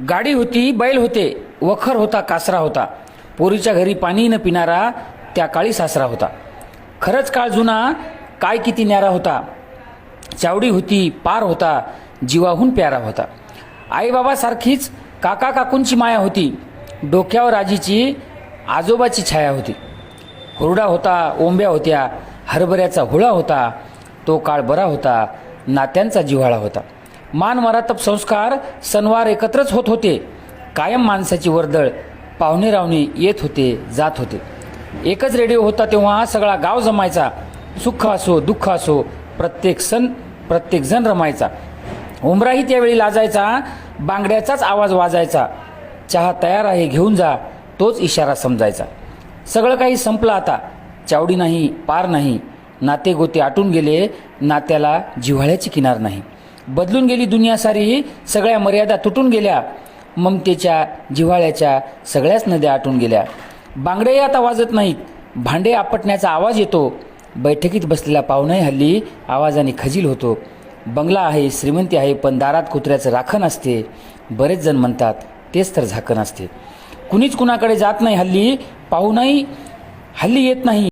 गाडी होती, बैल होते, वखर होता, कासरा होता. पोरीच्या घरी पाणी न पिणारा त्या काळी सासरा होता. खरंच काळ जुना, काय किती न्यारा होता. चावडी होती, पार होता, जीवाहून प्यारा होता. आईबाबासारखीच काका काकूंची माया होती. डोक्यावर आजीची आजोबाची छाया होती. हुरडा होता, ओंब्या होत्या, हरभऱ्याचा हुळा होता. तो काळ बरा होता, नात्यांचा जिव्हाळा होता. मान मरातप संस्कार सणवार एकत्रच होत होते. कायम माणसाची वर्दळ, पाहुणेरावणे येत होते, जात होते. एकच रेडिओ होता तेव्हा सगळा गाव जमायचा. सुख असो दुःख असो प्रत्येक सण प्रत्येक जण रमायचा. उमराही त्यावेळी लाजायचा, बांगड्याचाच आवाज वाजायचा. चहा तयार आहे घेऊन जा, तोच इशारा समजायचा. सगळं काही संपलं आता, चावडी नाही, पार नाही. नाते गोते आटून गेले, नात्याला जिव्हाळ्याची किनार नाही. बदलून गेली दुनिया सारी, सगळ्या मर्यादा तुटून गेल्या. ममतेच्या जिव्हाळ्याच्या सगळ्याच नद्या आटून गेल्या. बांगडेही आता वाजत नाहीत, भांडे आपटण्याचा आवाज येतो. बैठकीत बसलेला पाहुणाही हल्ली आवाजाने खजील होतो. बंगला आहे, श्रीमंती आहे, पण दारात कुत्र्याचं राखण असते. बरेच जण म्हणतात तेच तर झाकण असते. कुणीच कुणाकडे जात नाही हल्ली, पाहुणाही हल्ली येत नाही.